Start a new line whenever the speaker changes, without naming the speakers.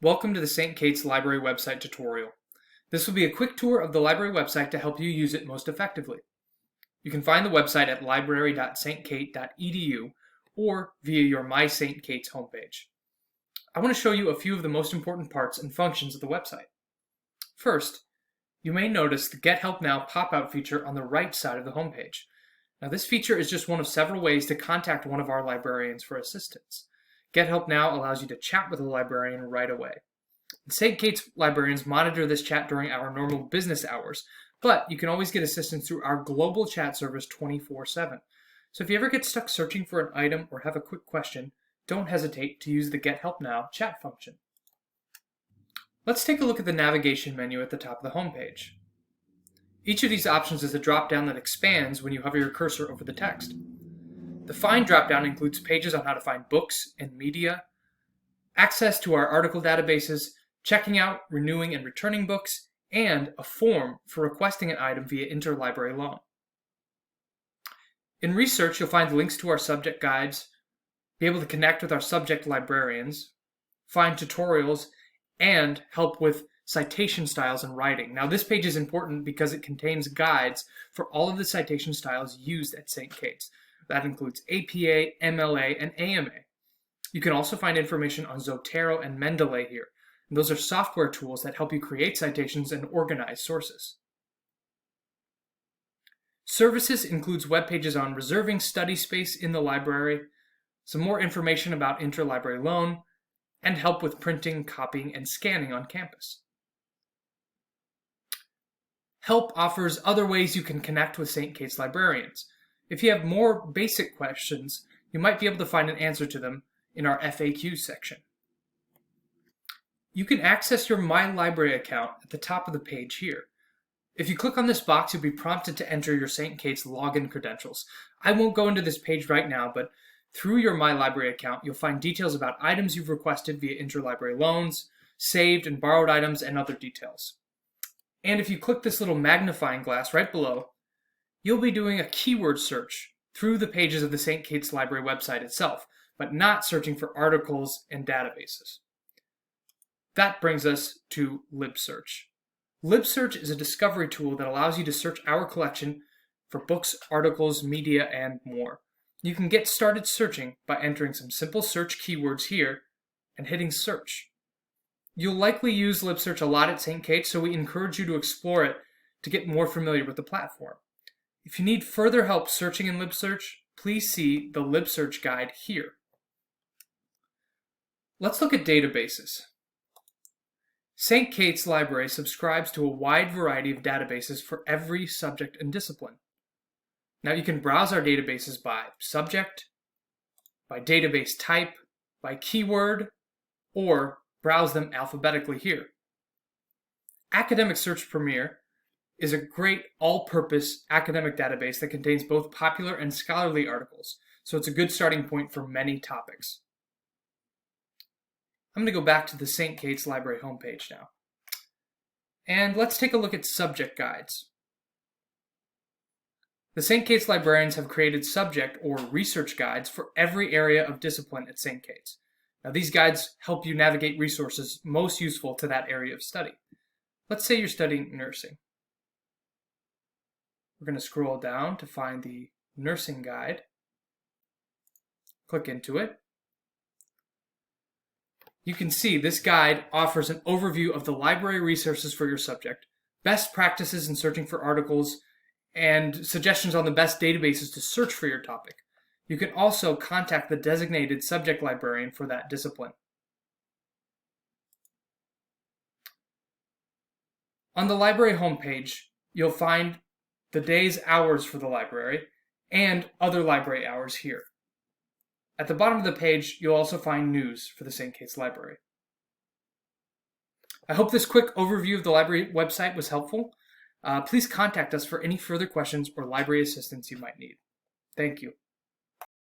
Welcome to the St. Kate's Library website tutorial. This will be a quick tour of the library website to help you use it most effectively. You can find the website at library.stkate.edu or via your My St. Kate's homepage. I want to show you a few of the most important parts and functions of the website. First, you may notice the Get Help Now pop-out feature on the right side of the homepage. Now, this feature is just one of several ways to contact one of our librarians for assistance. Get Help Now allows you to chat with a librarian right away. St. Kate's librarians monitor this chat during our normal business hours, but you can always get assistance through our global chat service 24/7. So if you ever get stuck searching for an item or have a quick question, don't hesitate to use the Get Help Now chat function. Let's take a look at the navigation menu at the top of the homepage. Each of these options is a drop-down that expands when you hover your cursor over the text. The Find drop-down includes pages on how to find books and media, access to our article databases, checking out, renewing, and returning books, and a form for requesting an item via interlibrary loan. In Research, you'll find links to our subject guides, be able to connect with our subject librarians, find tutorials, and help with citation styles and writing. Now, this page is important because it contains guides for all of the citation styles used at St. Kate's. That includes APA, MLA, and AMA. You can also find information on Zotero and Mendeley here. And those are software tools that help you create citations and organize sources. Services includes web pages on reserving study space in the library, some more information about interlibrary loan, and help with printing, copying, and scanning on campus. Help offers other ways you can connect with St. Kate's librarians. If you have more basic questions, you might be able to find an answer to them in our FAQ section. You can access your My Library account at the top of the page here. If you click on this box, you'll be prompted to enter your St. Kate's login credentials. I won't go into this page right now, but through your My Library account, you'll find details about items you've requested via interlibrary loans, saved and borrowed items, and other details. And if you click this little magnifying glass right below, you'll be doing a keyword search through the pages of the St. Kate's Library website itself, but not searching for articles and databases. That brings us to Lib Search. Lib Search is a discovery tool that allows you to search our collection for books, articles, media, and more. You can get started searching by entering some simple search keywords here and hitting search. You'll likely use Lib Search a lot at St. Kate's, so we encourage you to explore it to get more familiar with the platform. If you need further help searching in Lib Search, please see the Lib Search guide here. Let's look at databases. St. Kate's Library subscribes to a wide variety of databases for every subject and discipline. Now you can browse our databases by subject, by database type, by keyword, or browse them alphabetically here. Academic Search Premier is a great all-purpose academic database that contains both popular and scholarly articles, so it's a good starting point for many topics. I'm going to go back to the St. Kate's Library homepage now. And let's take a look at subject guides. The St. Kate's librarians have created subject or research guides for every area of discipline at St. Kate's. Now, these guides help you navigate resources most useful to that area of study. Let's say you're studying nursing. We're going to scroll down to find the nursing guide. Click into it. You can see this guide offers an overview of the library resources for your subject, best practices in searching for articles, and suggestions on the best databases to search for your topic. You can also contact the designated subject librarian for that discipline. On the library homepage, you'll find the day's hours for the library and other library hours here. At the bottom of the page, you'll also find news for the St. Kate's Library. I hope this quick overview of the library website was helpful. Please contact us for any further questions or library assistance you might need. Thank you.